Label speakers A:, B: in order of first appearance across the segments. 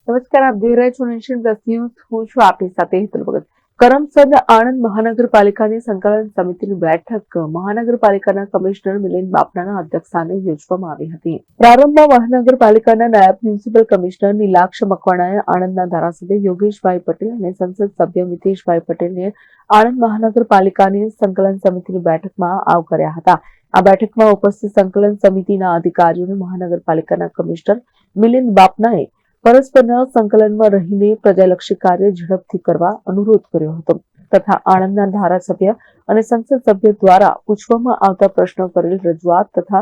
A: નમસ્કાર, આપ જોઈ રહ્યા છો નેશન પ્લસ ન્યૂઝ. હું છું આપની સાથે હેતલ ભગત. કરમસદ આણંદ મહાનગરપાલિકાની સંકલન સમિતિની બેઠક મહાનગરપાલિકાના કમિશનર મિલિંદ બાપનાના અધ્યક્ષસ્થાને યોજવામાં આવી હતી. પ્રારંભમાં મહાનગરપાલિકાના નાયબ મ્યુનિસિપલ કમિશનર નીલાક્ષ મકવાણાએ આણંદના ધારાસભ્ય યોગેશભાઈ પટેલ અને સંસદ સભ્ય મિતેશભાઈ પટેલને આણંદ મહાનગરપાલિકાની સંકલન સમિતિની બેઠકમાં આવકાર્યા હતા. આ બેઠકમાં ઉપસ્થિત સંકલન સમિતિના અધિકારીઓને મહાનગરપાલિકાના કમિશનર મિલિંદ બાપનાએ પરસ્પરના સંકલનમાં રહીને પ્રજાલક્ષી કાર્ય ઝડપથી કરવા અનુરોધ કર્યો હતો તથા આણંદના ધારાસભ્ય અને સંસદ સભ્ય દ્વારા પૂછવામાં આવતા પ્રશ્નો કરેલ રજૂઆત તથા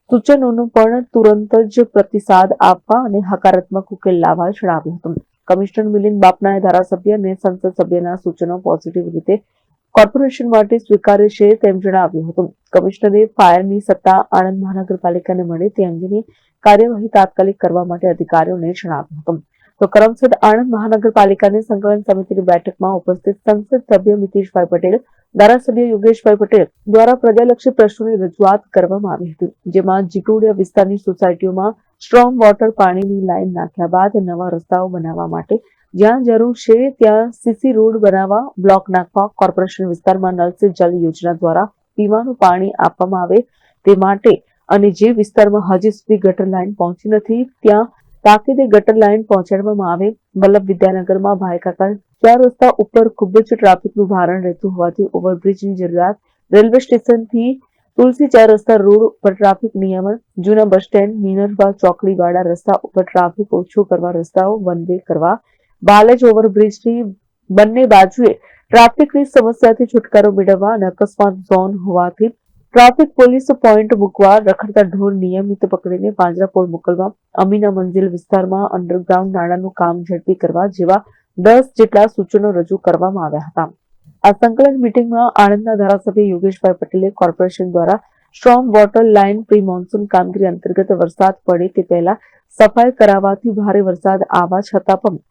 A: સૂચનોનો પણ તુરંત જ પ્રતિસાદ આપવા અને હકારાત્મક ઉકેલ લાવવા જણાવ્યું હતું. કમિશનર મિલિંદ બાપનાએ ધારાસભ્ય અને સંસદ સભ્યના સૂચનો પોઝિટિવ રીતે કોર્પોરેશન માટે સ્વીકાર્ય છે તેમ જણાવ્યું હતું. કમિશનરે ફાયરની સત્તા આણંદ મહાનગરપાલિકાને મળે તે અંગેની કાર્યવાહી તાત્કાલિક કરવા માટે અધિકારીઓને જણાવ્યું હતું. તો કરમસદ આણંદ મહાનગરપાલિકાની સંકલન સમિતિની બેઠકમાં ઉપસ્થિત સંસદ સભ્ય મિતેશભાઈ પટેલ, ધારાસભ્ય યોગેશભાઈ પટેલ દ્વારા પ્રજાલક્ષી પ્રશ્નોની રજૂઆત કરવામાં આવી હતી, જેમાં જીટોડિયા વિસ્તારની સોસાયટીઓમાં સ્ટ્રોમ વોટર પાણીની લાઈન નાખ્યા બાદ નવા રસ્તાઓ બનાવવા માટે જ્યાં જરૂર છે ત્યાં સીસી રોડ બનાવવા, બ્લોક નાખવા, કોર્પોરેશન વિસ્તારમાં નલ સે જલ યોજના દ્વારા પીવાનું પાણી આપવામાં આવે તે માટે અને જે વિસ્તારમાં હજી સુધી ગટર લાઈન પહોંચી નથી ત્યાં તાકીદે ગટર લાઈન પહોંચાડવામાં આવે. વલ્લભ વિદ્યાનગરમાં ભાઈકાકા 4 રસ્તા ઉપર ખૂબ જ ટ્રાફિકનું ભારણ રહેતું હોવાથી ઓવરબ્રિજની જરૂરિયાત. રેલવે સ્ટેશનથી તુલસી 4 રસ્તા રોડ ઉપર ટ્રાફિક નિયમન, જૂના બસ સ્ટેન્ડ, મિનરવા ચોકડીવાળા રસ્તા ઉપર ટ્રાફિક ઓછો કરવા રસ્તાઓ વન વે કરવા, બાલેજ ઓવરબ્રિજની બંને બાજુએ ટ્રાફિકની સમસ્યાથી છુટકારો મેળવવા અને અકસ્માત ઝોન હોવાથી ટ્રાફિક પોલીસ પોઈન્ટ મૂકવા, રખડતા ઢોર નિયમિત પકડીને પાંજરાપોળ મોકલવા, અમીના મંઝિલ વિસ્તારમાં અંડરગ્રાઉન્ડ નાળાનું કામ ઝડપી કરવા જેવા 10 જેટલા સૂચનો રજૂ કરવામાં આવ્યા હતા. આ સંકલન મીટિંગમાં આણંદના ધારાસભ્ય યોગેશભાઈ પટેલે કોર્પોરેશન દ્વારા storm water line pre monsoon કામગીરી અંતર્ગત વરસાદ પડે તે પહેલા સફાઈ કરાવવાથી ભારે વરસાદ આવવા છતાં પણ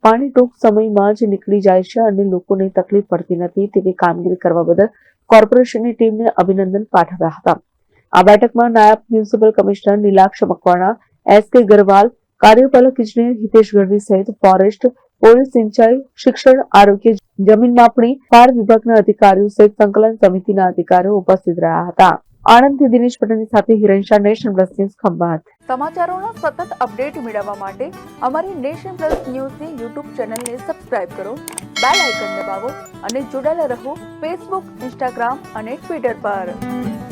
A: પાણી ટૂંક સમયમાં જ નીકળી જાય છે અને લોકોને તકલીફ પડતી નથી તેવી કામગીરી કરવા બદલ કોર્પોરેશનની ટીમને અભિનંદન પાઠવ્યા હતા. આ બેઠકમાં નાયબ મ્યુનિસિપલ કમિશનર નીલાક્ષ મકવાણા, એસ.કે. ગરવાલ, કાર્યપાલક ઇજનેર હિતેશ ગઢવી સહિત ફોરેસ્ટ, પોલીસ, સિંચાઈ, શિક્ષણ, આરોગ્ય, જમીન માપણી, ફાયર વિભાગના અધિકારીઓ સહિત સંકલન સમિતિના અધિકારીઓ ઉપસ્થિત રહ્યા હતા. આણંદથી દિનેશ પટેલની સાથે Hiren Shah, Nation Plus News, Khambhat.
B: સમાચારોનો સતત અપડેટ મેળવવા માટે અમારી નેશન પ્લસ ન્યૂઝની યુટ્યુબ ચેનલને સબસ્ક્રાઇબ કરો, બેલ આઇકન દબાવો અને જોડાયેલા રહો ફેસબુક, ઇન્સ્ટાગ્રામ અને ટ્વિટર પર.